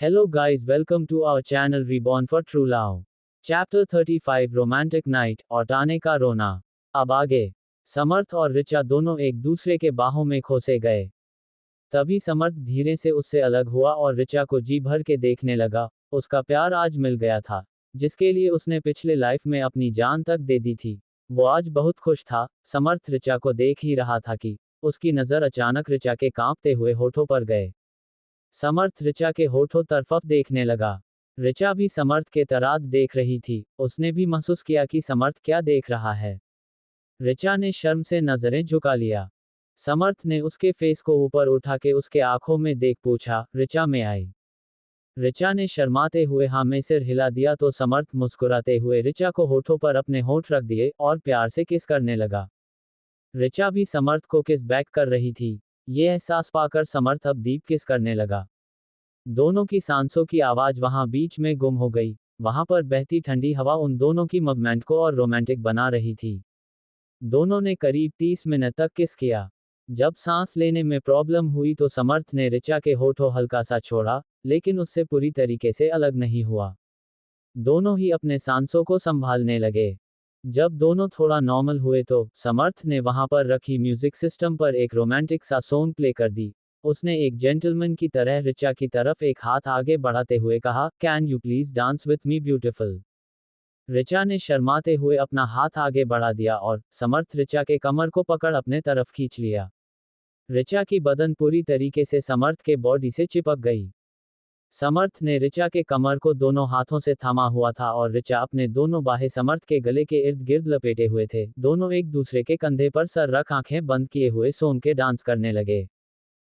Hello guys, welcome to our channel Reborn for True Love. Chapter 35 Romantic Night और ताने का रोना। अब आगे। समर्थ और ऋचा दोनों एक दूसरे के बाहों में खोसे गए। तभी समर्थ धीरे से उससे अलग हुआ और ऋचा को जी भर के देखने लगा। उसका प्यार आज मिल गया था, जिसके लिए उसने पिछले लाइफ में अपनी जान तक दे दी थी। वो आज बहुत खुश था। समर्थ ऋचा को देख ही रहा था कि उसकी नज़र अचानक ऋचा के कांपते हुए होठों पर गए। समर्थ ऋचा के होठों तरफ देखने लगा। ऋचा भी समर्थ के तरफ देख रही थी। उसने भी महसूस किया कि समर्थ क्या देख रहा है। ऋचा ने शर्म से नजरें झुका लिया। समर्थ ने उसके फेस को ऊपर उठा के उसके आंखों में देख पूछा, ऋचा में आई। ऋचा ने शर्माते हुए हाँ में सिर हिला दिया तो समर्थ मुस्कुराते हुए ऋचा को होठों पर अपने होठ रख दिए और प्यार से किस करने लगा। ऋचा भी समर्थ को किस बैक कर रही थी। ये एहसास पाकर समर्थ अब डीप किस करने लगा। दोनों की सांसों की आवाज वहां बीच में गुम हो गई। वहां पर बहती ठंडी हवा उन दोनों की मूवमेंट को और रोमांटिक बना रही थी। दोनों ने करीब 30 मिनट तक किस किया। जब सांस लेने में प्रॉब्लम हुई तो समर्थ ने ऋचा के होठों हल्का सा छोड़ा, लेकिन उससे पूरी तरीके से अलग नहीं हुआ। दोनों ही अपने सांसों को संभालने लगे। जब दोनों थोड़ा नॉर्मल हुए तो समर्थ ने वहां पर रखी म्यूजिक सिस्टम पर एक रोमांटिक सा सॉन्ग प्ले कर दी। उसने एक जेंटलमैन की तरह ऋचा की तरफ एक हाथ आगे बढ़ाते हुए कहा, can you please dance with me beautiful. Richa ने शर्माते हुए अपना हाथ आगे बढ़ा दिया और समर्थ ऋचा के कमर को पकड़ अपने तरफ खींच लिया। ऋचा की बदन पूरी तरीके से समर्थ के बॉडी से चिपक गई। समर्थ ने ऋचा के कमर को दोनों हाथों से थामा हुआ था और ऋचा अपने दोनों बाहें समर्थ के गले के इर्द गिर्द लपेटे हुए थे। दोनों एक दूसरे के कंधे पर सर रख आंखें बंद किए हुए सोन के डांस करने लगे।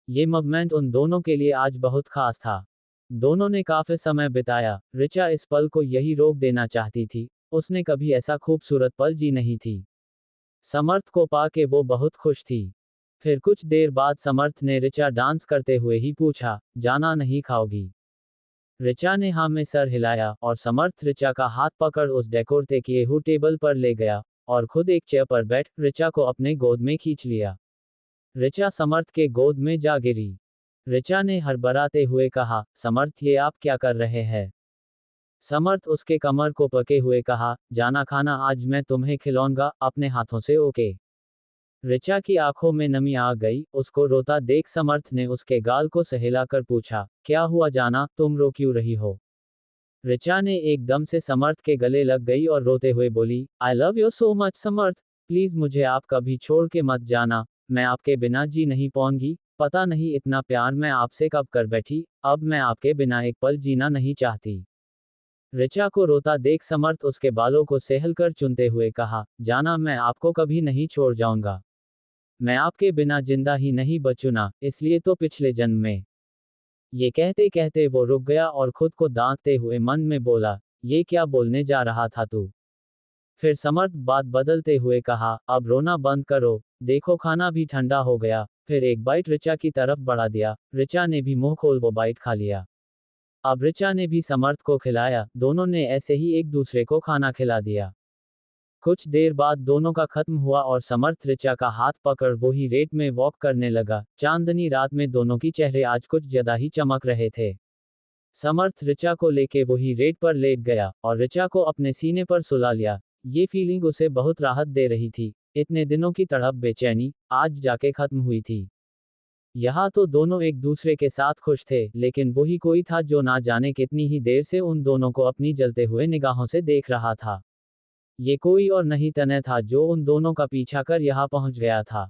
ये मूवमेंट उन दोनों के लिए आज बहुत खास था। दोनों ने काफी समय बिताया। ऋचा इस पल को यही रोक देना चाहती थी। उसने कभी ऐसा खूबसूरत पल जी नहीं थी। समर्थ को पाके वो बहुत खुश थी। फिर कुछ देर बाद समर्थ ने ऋचा डांस करते हुए ही पूछा, जाना नहीं खाओगी। ऋचा ने हाँ में सर हिलाया और समर्थ ऋचा का हाथ पकड़ उस डेकोरते किए हुए टेबल पर ले गया और खुद एक चेयर पर बैठ ऋचा को अपने गोद में खींच लिया। ऋचा समर्थ के गोद में जा गिरी। ऋचा ने हड़बड़ाते हुए कहा, समर्थ ये आप क्या कर रहे हैं। समर्थ उसके कमर को पके हुए कहा, जाना खाना आज मैं तुम्हें खिलाऊंगा अपने हाथों से, ओके। ऋचा की आंखों में नमी आ गई। उसको रोता देख समर्थ ने उसके गाल को सहलाकर पूछा, क्या हुआ जाना, तुम रो क्यों रही हो। ऋचा ने एकदम से समर्थ के गले लग गई और रोते हुए बोली, I love you so much Samarth, please मुझे आप कभी छोड़ के मत जाना। मैं आपके बिना जी नहीं पाऊंगी। पता नहीं इतना प्यार मैं आपसे कब कर बैठी। अब मैं आपके बिना एक पल जीना नहीं चाहती। ऋचा को रोता देख समर्थ उसके बालों को सहल कर चुनते हुए कहा, जाना मैं आपको कभी नहीं छोड़ जाऊंगा। मैं आपके बिना जिंदा ही नहीं बचूंगा, इसलिए तो पिछले जन्म में। ये कहते कहते वो रुक गया और खुद को दांतते हुए मन में बोला, ये क्या बोलने जा रहा था तू। फिर समर्थ बात बदलते हुए कहा, अब रोना बंद करो, देखो खाना भी ठंडा हो गया। फिर एक बाइट ऋचा की तरफ बढ़ा दिया। ऋचा ने भी मुंह खोल वो बाइट खा लिया। अब ऋचा ने भी समर्थ को खिलाया। दोनों ने ऐसे ही एक दूसरे को खाना खिला दिया। कुछ देर बाद दोनों का खत्म हुआ और समर्थ ऋचा का हाथ पकड़ वो ही रेत में वॉक करने लगा। चांदनी रात में दोनों की चेहरे आज कुछ ज्यादा ही चमक रहे थे। समर्थ ऋचा को लेके वही रेत पर लेट गया और ऋचा को अपने सीने पर सुला लिया। ये फीलिंग उसे बहुत राहत दे रही थी। इतने दिनों की तड़प बेचैनी आज जाके खत्म हुई थी। यहाँ तो दोनों एक दूसरे के साथ खुश थे, लेकिन वही कोई था जो ना जाने कितनी ही देर से उन दोनों को अपनी जलते हुए निगाहों से देख रहा था। ये कोई और नहीं तने था जो उन दोनों का पीछा कर यहाँ पहुंच गया था।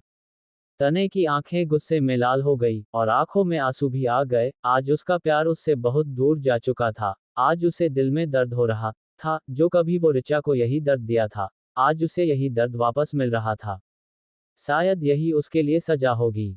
तने की आंखें गुस्से में लाल हो गई और आंखों में आंसू भी आ गए। आज उसका प्यार उससे बहुत दूर जा चुका था। आज उसे दिल में दर्द हो रहा था। जो कभी वो ऋचा को यही दर्द दिया था, आज उसे यही दर्द वापस मिल रहा था। शायद यही उसके लिए सजा होगी।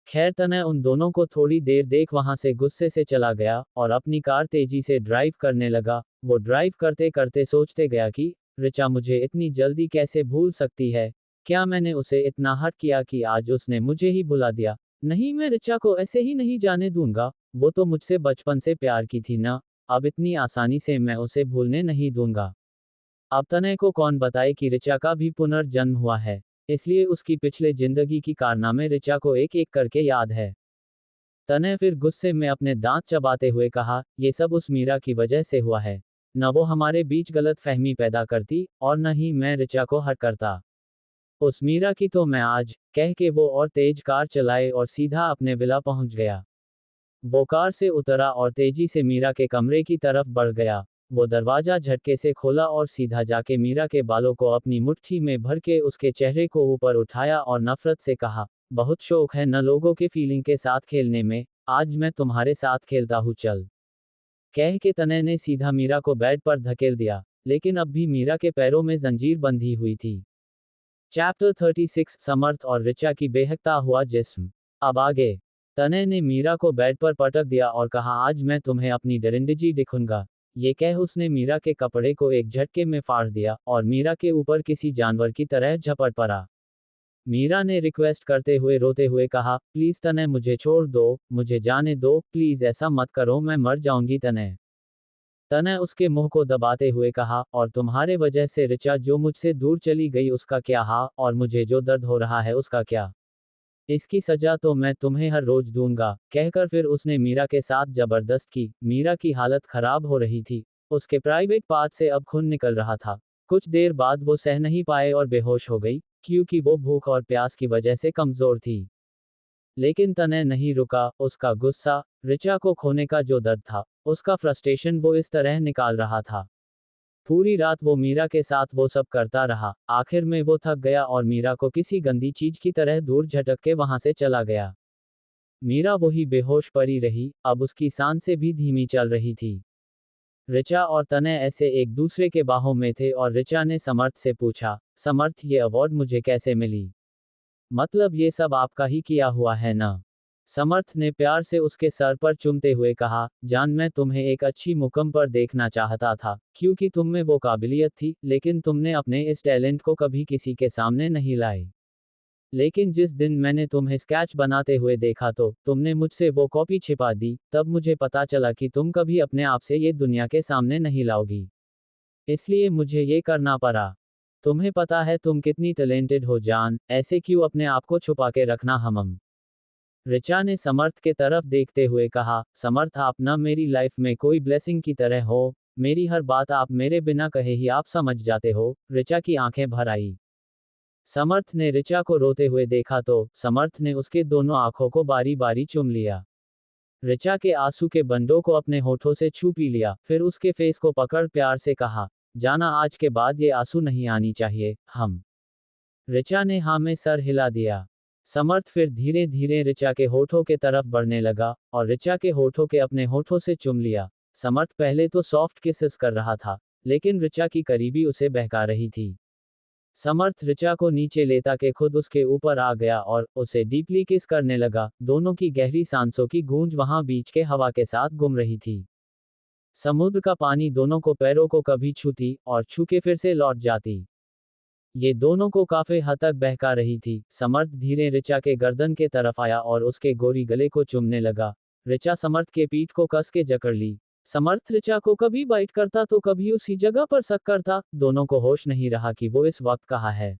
खैर तने उन दोनों को थोड़ी देर देख वहां से गुस्से से चला गया और अपनी कार तेजी से ड्राइव करने लगा। वो ड्राइव करते करते सोचते गया कि ऋचा मुझे इतनी जल्दी कैसे भूल सकती है। क्या मैंने उसे इतना हर्ट किया कि आज उसने मुझे ही भुला दिया। नहीं, मैं ऋचा को ऐसे ही नहीं जाने दूंगा। वो तो मुझसे बचपन से प्यार की थी ना। अब इतनी आसानी से मैं उसे भूलने नहीं दूंगा। अब तनय को कौन बताए कि ऋचा का भी पुनर्जन्म हुआ है, इसलिए उसकी पिछले जिंदगी की कारनामे ऋचा को एक एक करके याद है। तनय फिर गुस्से में अपने दांत चबाते हुए कहा, ये सब उस मीरा की वजह से हुआ है। न वो हमारे बीच गलत फहमी पैदा करती, और न ही मैं ऋचा को हर्ट करता। उस मीरा की तो मैं आज, कह के वो और तेज कार चलाए और सीधा अपने विला पहुंच गया। वो कार से उतरा और तेजी से मीरा के कमरे की तरफ बढ़ गया। वो दरवाजा झटके से खोला और सीधा जाके मीरा के बालों को अपनी मुट्ठी में भर के उसके चेहरे को ऊपर उठाया और नफरत से कहा, बहुत शौक है न लोगों के फीलिंग के साथ खेलने में, आज मैं तुम्हारे साथ खेलता हूँ चल। कह के तनय ने सीधा मीरा को बेड पर धकेल दिया, लेकिन अब भी मीरा के पैरों में जंजीर बंधी हुई थी। चैप्टर 36 समर्थ और ऋचा की बेहकता हुआ जिस्म। अब आगे। तनय ने मीरा को बेड पर पटक दिया और कहा, आज मैं तुम्हें अपनी डरिंडगी दिखूंगा। ये कह उसने मीरा के कपड़े को एक झटके में फाड़ दिया और मीरा के ऊपर किसी जानवर की तरह झपट पड़ा। मीरा ने रिक्वेस्ट करते हुए रोते हुए कहा, प्लीज तनय मुझे छोड़ दो, मुझे जाने दो, प्लीज ऐसा मत करो, मैं मर जाऊंगी तनय। तनय उसके मुंह को दबाते हुए कहा, और तुम्हारे वजह से ऋचा जो मुझसे दूर चली गई उसका क्या, और मुझे जो दर्द हो रहा है उसका क्या। इसकी सजा तो मैं तुम्हें हर रोज दूंगा, कहकर फिर उसने मीरा के साथ जबरदस्त की। मीरा की हालत खराब हो रही थी, उसके प्राइवेट पार्ट से अब खून निकल रहा था। कुछ देर बाद वो सह नहीं पाए और बेहोश हो गई, क्योंकि वो भूख और प्यास की वजह से कमजोर थी। लेकिन तनय नहीं रुका, उसका गुस्सा, ऋचा को खोने का जो दर्द था, उसका फ्रस्ट्रेशन वो इस तरह निकाल रहा था। पूरी रात वो मीरा के साथ वो सब करता रहा, आखिर में वो थक गया और मीरा को किसी गंदी चीज की तरह दूर झटक के वहां से चला गया। मीरा वही बेहोश पड़ी रही, अब उसकी सांसें भी धीमी चल रही थी। ऋचा और तनय ऐसे एक दूसरे के बाहों में थे और ऋचा ने समर्थ से पूछा, समर्थ ये अवार्ड मुझे कैसे मिली? मतलब ये सब आपका ही किया हुआ है ना? समर्थ ने प्यार से उसके सर पर चूमते हुए कहा, जान मैं तुम्हें एक अच्छी मुकाम पर देखना चाहता था, क्योंकि तुम में वो काबिलियत थी, लेकिन तुमने अपने इस टैलेंट को कभी किसी के सामने नहीं लाए। लेकिन जिस दिन मैंने तुम्हें स्केच बनाते हुए देखा तो तुमने मुझसे वो कॉपी छिपा दी, तब मुझे पता चला कि तुम कभी अपने आप से ये दुनिया के सामने नहीं लाओगी। इसलिए मुझे ये करना पड़ा। तुम्हें पता है तुम कितनी टैलेंटेड हो जान, ऐसे क्यों अपने आप को छुपा के रखना हम। ऋचा ने समर्थ के तरफ देखते हुए कहा, समर्थ आप न मेरी लाइफ में कोई ब्लेसिंग की तरह हो, मेरी हर बात आप मेरे बिना कहे ही आप समझ जाते हो। ऋचा की आंखें भर आई। समर्थ ने ऋचा को रोते हुए देखा तो समर्थ ने उसके दोनों आंखों को बारी बारी चूम लिया। ऋचा के आंसू के बंडों को अपने होठों से छू पी लिया, फिर उसके फेस को पकड़ प्यार से कहा, जाना आज के बाद ये आंसू नहीं आनी चाहिए हम। ऋचा ने हाँ में सर हिला दिया। समर्थ फिर धीरे धीरे ऋचा के होठों के तरफ बढ़ने लगा और ऋचा के होठों के अपने होठों से चुम लिया। समर्थ पहले तो सॉफ्ट किसेस कर रहा था, लेकिन ऋचा की करीबी उसे बहका रही थी। समर्थ ऋचा को नीचे लेता के खुद उसके ऊपर आ गया और उसे डीपली किस करने लगा। दोनों की गहरी सांसों की गूंज वहां बीच के हवा के साथ घूम रही थी। समुद्र का पानी दोनों को पैरों को कभी छूती और छू के फिर से लौट जाती। ये दोनों को काफी हद तक बहका रही थी। समर्थ धीरे ऋचा के गर्दन के तरफ आया और उसके गोरी गले को चूमने लगा। ऋचा समर्थ के पीठ को कस के जकड़ ली। समर्थ ऋचा को कभी बाइट करता तो कभी उसी जगह पर सक करता। दोनों को होश नहीं रहा कि वो इस वक्त कहाँ है।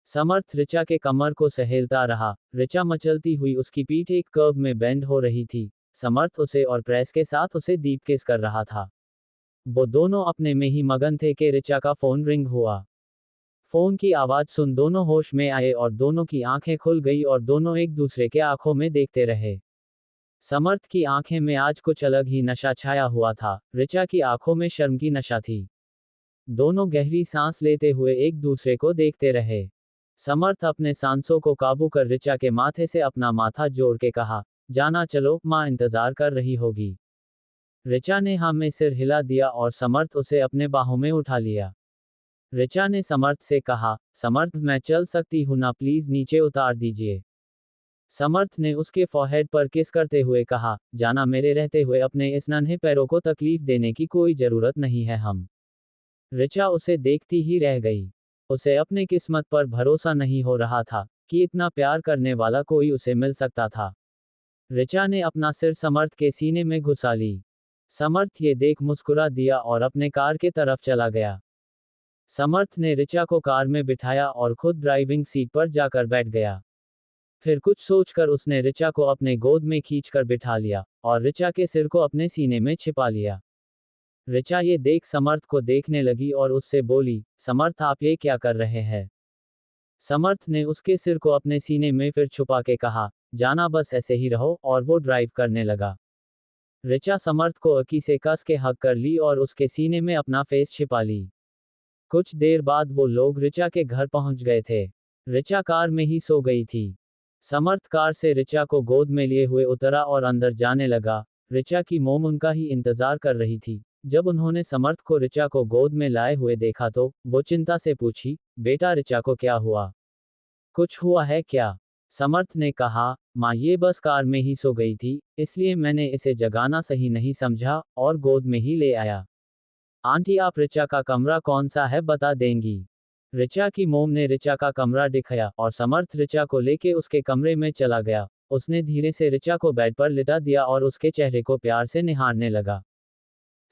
समर्थ ऋचा के कमर को सहेलता रहा। ऋचा मचलती हुई उसकी पीठ एक कर्व में बेंड हो रही थी। समर्थ उसे और प्रेस के साथ उसे डीप किस कर रहा था। वो दोनों अपने में ही मगन थे कि ऋचा का फोन रिंग हुआ। फोन की आवाज सुन दोनों होश में आए और दोनों की आंखें खुल गई और दोनों एक दूसरे के आंखों में देखते रहे। समर्थ की आंखें में आज कुछ अलग ही नशा छाया हुआ था। ऋचा की आंखों में शर्म की नशा थी। दोनों गहरी सांस लेते हुए एक दूसरे को देखते रहे। समर्थ अपने सांसों को काबू कर ऋचा के माथे से अपना माथा जोड़ के कहा, जाना चलो, माँ इंतजार कर रही होगी। ऋचा ने हाँ में सिर हिला दिया और समर्थ उसे अपने बाहों में उठा लिया। ऋचा ने समर्थ से कहा, समर्थ मैं चल सकती हूं ना, प्लीज नीचे उतार दीजिए। समर्थ ने उसके फॉरहेड पर किस करते हुए कहा, जाना मेरे रहते हुए अपने इस नन्हे पैरों को तकलीफ देने की कोई जरूरत नहीं है हम। ऋचा उसे देखती ही रह गई। उसे अपने किस्मत पर भरोसा नहीं हो रहा था कि इतना प्यार करने वाला कोई उसे मिल सकता था। ऋचा ने अपना सिर समर्थ के सीने में घुसा ली। समर्थ ये देख मुस्कुरा दिया और अपने कार के तरफ चला गया। समर्थ ने ऋचा को कार में बिठाया और खुद ड्राइविंग सीट पर जाकर बैठ गया। फिर कुछ सोचकर उसने ऋचा को अपने गोद में खींचकर बिठा लिया और ऋचा के सिर को अपने सीने में छिपा लिया। ऋचा ये देख समर्थ को देखने लगी और उससे बोली, समर्थ आप ये क्या कर रहे हैं? समर्थ ने उसके सिर को अपने सीने में फिर छुपा के कहा, जाना बस ऐसे ही रहो, और वो ड्राइव करने लगा। ऋचा समर्थ को अकी से कस के हग कर ली और उसके सीने में अपना फेस छिपा ली। कुछ देर बाद वो लोग ऋचा के घर पहुंच गए थे। ऋचा कार में ही सो गई थी। समर्थ कार से ऋचा को गोद में लिए हुए उतरा और अंदर जाने लगा। ऋचा की मोम उनका ही इंतजार कर रही थी। जब उन्होंने समर्थ को ऋचा को गोद में लाए हुए देखा तो वो चिंता से पूछी, बेटा ऋचा को क्या हुआ? कुछ हुआ है क्या? समर्थ ने कहा, माँ ये बस कार में ही सो गई थी, इसलिए मैंने इसे जगाना सही नहीं समझा और गोद में ही ले आया। आंटी आप ऋचा का कमरा कौन सा है बता देंगी? ऋचा की मोम ने ऋचा का कमरा दिखाया और समर्थ ऋचा को लेके उसके कमरे में चला गया। उसने धीरे से ऋचा को बेड पर लिटा दिया और उसके चेहरे को प्यार से निहारने लगा।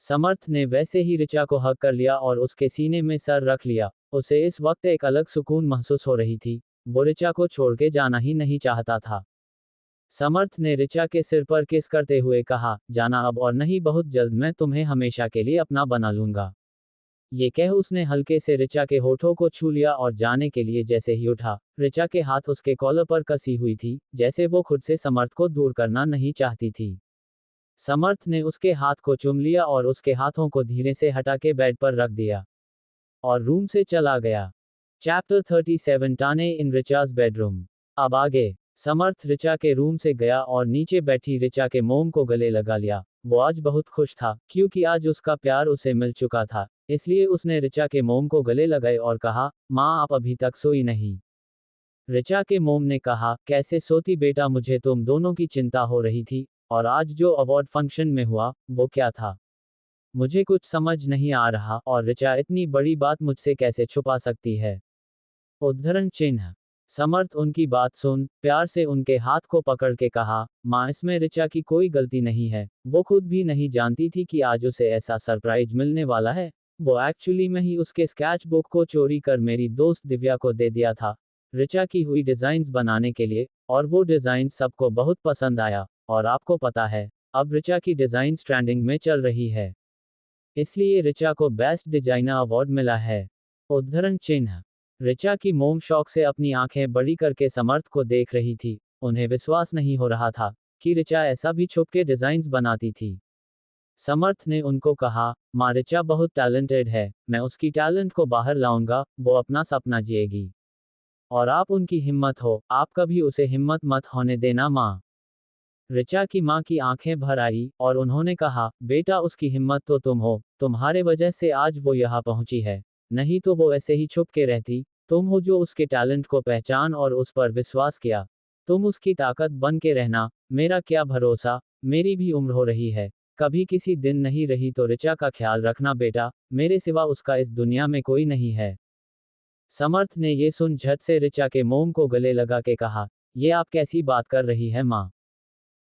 समर्थ ने वैसे ही ऋचा को हग कर लिया और उसके सीने में सर रख लिया। उसे इस वक्त एक अलग सुकून महसूस हो रही थी। वो ऋचा को छोड़ के जाना ही नहीं चाहता था। समर्थ ने ऋचा के सिर पर किस करते हुए कहा, जाना अब और नहीं, बहुत जल्द मैं तुम्हें हमेशा के लिए अपना बना लूंगा। ये कह उसने हल्के से ऋचा के होठों को छू लिया और जाने के लिए जैसे ही उठा, ऋचा के हाथ उसके कॉलर पर कसी हुई थी, जैसे वो खुद से समर्थ को दूर करना नहीं चाहती थी। समर्थ ने उसके हाथ को चूम लिया और उसके हाथों को धीरे से हटा के बेड पर रख दिया और रूम से चला गया। चैप्टर 37 टाने इन ऋचा's बेडरूम। अब आगे। समर्थ ऋचा के रूम से गया और नीचे बैठी ऋचा के मोम को गले लगा लिया। वो आज बहुत खुश था, क्योंकि आज उसका प्यार उसे मिल चुका था। इसलिए उसने ऋचा के मोम को गले लगाए और कहा, माँ आप अभी तक सोई नहीं? ऋचा के मोम ने कहा, कैसे सोती बेटा, मुझे तुम दोनों की चिंता हो रही थी। और आज जो अवार्ड फंक्शन में हुआ, वो क्या था? मुझे कुछ समझ नहीं आ रहा, और ऋचा इतनी बड़ी बात मुझसे कैसे छुपा सकती है? उद्धरण चिन्ह। समर्थ उनकी बात सुन प्यार से उनके हाथ को पकड़ के कहा, माँ इसमें ऋचा की कोई गलती नहीं है। वो खुद भी नहीं जानती थी कि आज उसे ऐसा सरप्राइज मिलने वाला है। वो एक्चुअली में ही उसके स्केच बुक को चोरी कर मेरी दोस्त दिव्या को दे दिया था, ऋचा की हुई डिजाइन्स बनाने के लिए, और वो डिजाइन सबको बहुत पसंद आया। और आपको पता है, अब ऋचा की डिजाइन ट्रेंडिंग में चल रही है, इसलिए ऋचा को बेस्ट डिजाइनर अवार्ड मिला है। उद्धरण चिन्ह। ऋचा की मोम शौक से अपनी आंखें बड़ी करके समर्थ को देख रही थी। उन्हें विश्वास नहीं हो रहा था कि ऋचा ऐसा भी छुप के डिजाइन्स बनाती थी। समर्थ ने उनको कहा, माँ ऋचा बहुत टैलेंटेड है, मैं उसकी टैलेंट को बाहर लाऊंगा, वो अपना सपना जिएगी। और आप उनकी हिम्मत हो, आप कभी उसे हिम्मत मत होने देना माँ। ऋचा की माँ की आंखें भर आई और उन्होंने कहा, बेटा उसकी हिम्मत तो तुम हो, तुम्हारे वजह से आज वो यहाँ पहुंची है, नहीं तो वो ऐसे ही छुप के रहती। तुम हो जो उसके टैलेंट को पहचान और उस पर विश्वास किया। तुम उसकी ताकत बन के रहना। मेरा क्या भरोसा, मेरी भी उम्र हो रही है, कभी किसी दिन नहीं रही तो ऋचा का ख्याल रखना बेटा, मेरे सिवा उसका इस दुनिया में कोई नहीं है। समर्थ ने ये सुन झट से ऋचा के मोम को गले लगा के कहा, ये आप कैसी बात कर रही है माँ?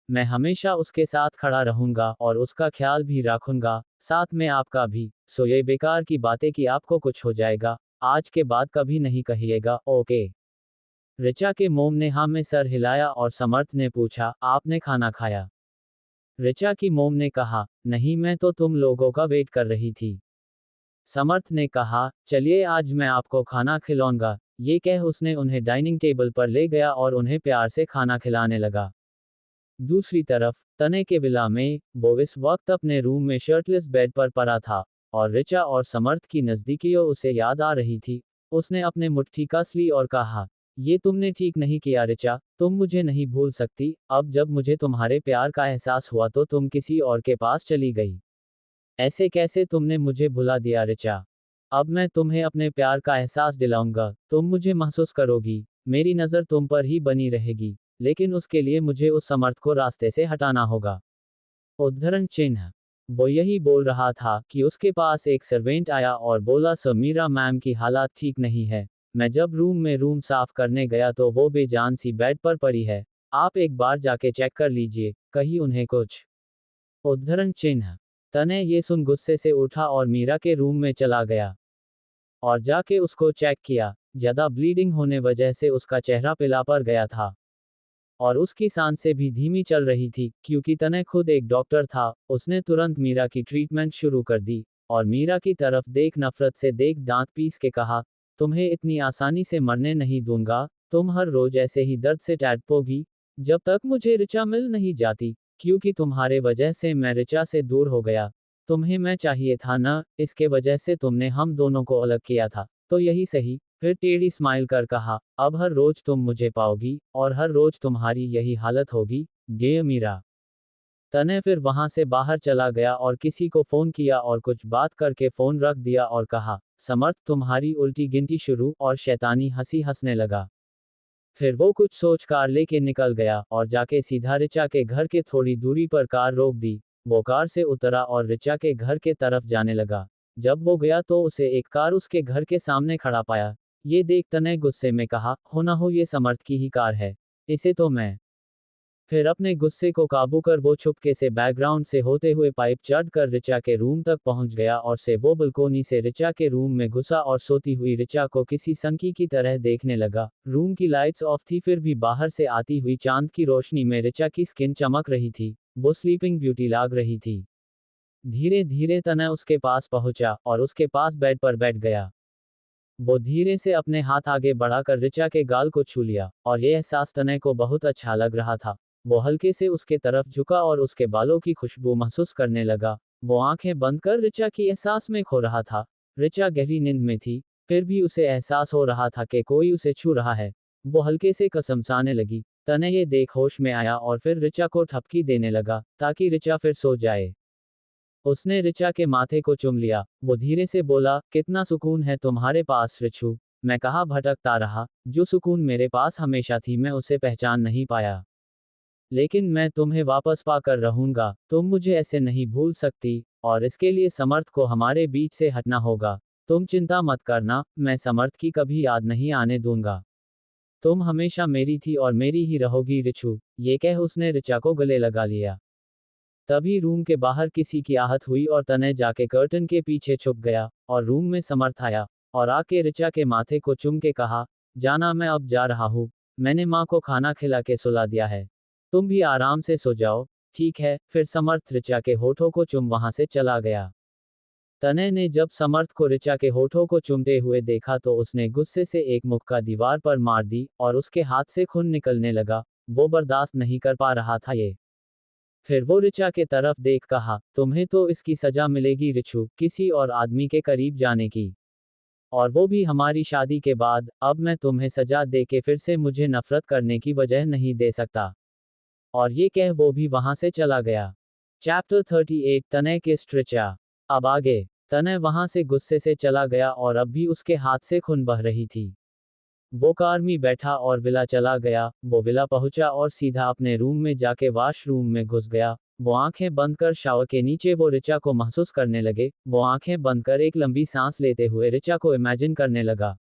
मैं हमेशा उसके साथ खड़ा रहूंगा और उसका ख्याल भी रखूंगा, साथ में आपका भी। सो ये बेकार की बातें कि आपको कुछ हो जाएगा, आज के बाद कभी नहीं कहिएगा, ओके? ऋचा के मोम ने हाँ में सर हिलाया और समर्थ ने पूछा, आपने खाना खाया? ऋचा की मोम ने कहा, नहीं मैं तो तुम लोगों का वेट कर रही थी। समर्थ ने कहा, चलिए आज मैं आपको खाना खिलाऊंगा। ये कह उसने उन्हें डाइनिंग टेबल पर ले गया और उन्हें प्यार से खाना खिलाने लगा। दूसरी तरफ तने के विला में वो इस वक्त अपने रूम में शर्टलेस बेड पर पड़ा था और ऋचा और समर्थ की नजदीकियों उसे याद आ रही थी। उसने अपने मुट्ठी कस ली और कहा, ये तुमने ठीक नहीं किया ऋचा, तुम मुझे नहीं भूल सकती। अब जब मुझे तुम्हारे प्यार का एहसास हुआ तो तुम किसी और के पास चली गई। ऐसे कैसे तुमने मुझे भुला दिया ऋचा? अब मैं तुम्हें अपने प्यार का एहसास दिलाऊंगा, तुम मुझे महसूस करोगी, मेरी नज़र तुम पर ही बनी रहेगी, लेकिन उसके लिए मुझे उस समर्थ को रास्ते से हटाना होगा। उद्धरण चिन्ह। वो यही बोल रहा था कि उसके पास एक सर्वेंट आया और बोला, सर मीरा मैम की हालात ठीक नहीं है। मैं जब रूम साफ करने गया तो वो बेजान सी बेड पर पड़ी है, आप एक बार जाके चेक कर लीजिए, कहीं उन्हें कुछ। उद्धरण चिन्ह। तने ये सुन गुस्से से उठा और मीरा के रूम में चला गया और जाके उसको चेक किया। ज्यादा ब्लीडिंग होने वजह से उसका चेहरा पिला पड़ गया था। और उसकी सांसें भी धीमी चल रही थी, क्योंकि तनय खुद एक डॉक्टर था। उसने तुरंत मीरा की ट्रीटमेंट शुरू कर दी, और मीरा की तरफ देख नफरत से देख दांत पीस के कहा, तुम्हें इतनी आसानी से मरने नहीं दूंगा, तुम हर रोज ऐसे ही दर्द से तड़पोगी, जब तक मुझे ऋचा मिल नहीं जाती, क्योंकि तुम्हारे वजह से मैं ऋचा से दूर हो गया। तुम्हें मैं चाहिए था ना, इसके वजह से तुमने हम दोनों को अलग किया था, तो यही सही। फिर टेढ़ी स्माइल कर कहा, अब हर रोज तुम मुझे पाओगी, और हर रोज तुम्हारी यही हालत होगी, गे मीरा। तने फिर वहां से बाहर चला गया और किसी को फोन किया और कुछ बात करके फोन रख दिया और कहा, समर्थ तुम्हारी उल्टी गिनती शुरू, और शैतानी हंसी हंसने लगा। फिर वो कुछ सोच कार लेके निकल गया और जाके सीधा ऋचा के घर के थोड़ी दूरी पर कार रोक दी। वो कार से उतरा और ऋचा के घर के तरफ जाने लगा। जब वो गया तो उसे एक कार उसके घर के सामने खड़ा पाया। ये देख तने गुस्से में कहा, हो ना हो ये समर्थ की ही कार है, इसे तो मैं। फिर अपने गुस्से को काबू कर वो चुपके से बैकग्राउंड से होते हुए पाइप चढ़ कर ऋचा के रूम तक पहुंच गया और से वो बलकोनी से ऋचा के रूम में घुसा और सोती हुई ऋचा को किसी संकी की तरह देखने लगा। रूम की लाइट्स ऑफ थी, फिर भी बाहर से आती हुई चांद की रोशनी में ऋचा की स्किन चमक रही थी। वो स्लीपिंग ब्यूटी लाग रही थी। धीरे धीरे तनय उसके पास पहुंचा और उसके पास बेड पर बैठ गया। वो धीरे से अपने हाथ आगे बढ़ाकर ऋचा के गाल को छू लिया, और ये एहसास तनय को बहुत अच्छा लग रहा था। वो हल्के से उसके तरफ झुका और उसके बालों की खुशबू महसूस करने लगा। वो आंखें बंद कर ऋचा की एहसास में खो रहा था। ऋचा गहरी नींद में थी, फिर भी उसे एहसास हो रहा था कि कोई उसे छू रहा है। वो हल्के से कसमसाने लगी। तनय ये देख होश में आया और फिर ऋचा को ठपकी देने लगा, ताकि ऋचा फिर सो जाए। उसने ऋचा के माथे को चूम लिया। वो धीरे से बोला, कितना सुकून है तुम्हारे पास ऋचु। मैं कहाँ भटकता रहा, जो सुकून मेरे पास हमेशा थी मैं उसे पहचान नहीं पाया। लेकिन मैं तुम्हें वापस पाकर रहूंगा, तुम मुझे ऐसे नहीं भूल सकती, और इसके लिए समर्थ को हमारे बीच से हटना होगा। तुम चिंता मत करना, मैं समर्थ की कभी याद नहीं आने दूंगा। तुम हमेशा मेरी थी और मेरी ही रहोगी ऋचु। ये कह उसने ऋचा को गले लगा लिया। तभी रूम के बाहर किसी की आहट हुई और तनय जाके कर्टन के पीछे छुप गया, और रूम में समर्थ आया और आके ऋचा के माथे को चूम के कहा, जाना मैं अब जा रहा हूँ, मैंने माँ को खाना खिला के सुला दिया है, तुम भी आराम से सो जाओ। ठीक है, फिर समर्थ ऋचा के होठों को चूम वहां से चला गया। तनय ने जब समर्थ को ऋचा के होठों को चूमते हुए देखा तो उसने गुस्से से एक मुक्का दीवार पर मार दी और उसके हाथ से खून निकलने लगा। वो बर्दाश्त नहीं कर पा रहा था ये। फिर वो ऋचा के तरफ देख कहा, तुम्हें तो इसकी सजा मिलेगी ऋचु, किसी और आदमी के करीब जाने की, और वो भी हमारी शादी के बाद। अब मैं तुम्हें सजा दे के फिर से मुझे नफरत करने की वजह नहीं दे सकता। और ये कह वो भी वहां से चला गया। चैप्टर 38 तनय किस्ड ऋचा। अब आगे। तनय वहां से गुस्से से चला गया और अब भी उसके हाथ से खून बह रही थी। वो कार में बैठा और विला चला गया। वो विला पहुंचा और सीधा अपने रूम में जाके वॉशरूम में घुस गया। वो आंखें बंद कर शावर के नीचे वो ऋचा को महसूस करने लगे। वो आंखें बंद कर एक लंबी सांस लेते हुए ऋचा को इमेजिन करने लगा।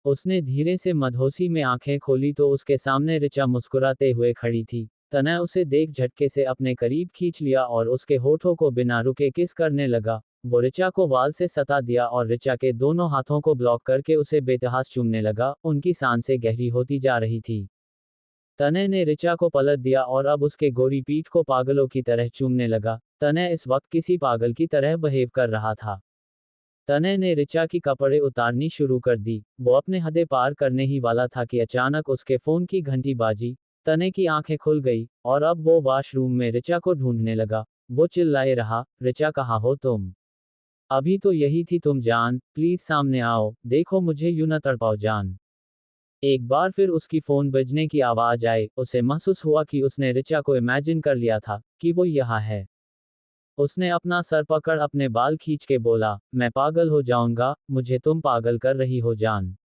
उसने धीरे से मदहोशी में आंखें खोली तो उसके सामने ऋचा मुस्कुराते हुए खड़ी थी। तनय उसे देख झटके से अपने करीब खींच लिया और उसके होठों को बिना रुके किस करने लगा। वो ऋचा को वाल से सता दिया और ऋचा के दोनों हाथों को ब्लॉक करके उसे बेतहास चूमने लगा। उनकी सांसें गहरी होती जा रही थी। तनय ने ऋचा को पलट दिया और अब उसके गोरी पीठ को पागलों की तरह चूमने लगा। तनय इस वक्त किसी पागल की तरह बिहेव कर रहा था। तनय ने ऋचा की कपड़े उतारनी शुरू कर दी। वो अपने हदें पार करने ही वाला था कि अचानक उसके फोन की घंटी बाजी। तनय की आंखें खुल गई और अब वो वॉशरूम में ऋचा को ढूंढने लगा। वो चिल्लाए रहा, ऋचा कहाँ हो तुम? अभी तो यही थी तुम जान, प्लीज सामने आओ, देखो मुझे यूं न तड़पाओ जान। एक बार फिर उसकी फोन बजने की आवाज आई। उसे महसूस हुआ कि उसने ऋचा को इमेजिन कर लिया था कि वो यहाँ है। उसने अपना सर पकड़ अपने बाल खींच के बोला, मैं पागल हो जाऊंगा, मुझे तुम पागल कर रही हो जान।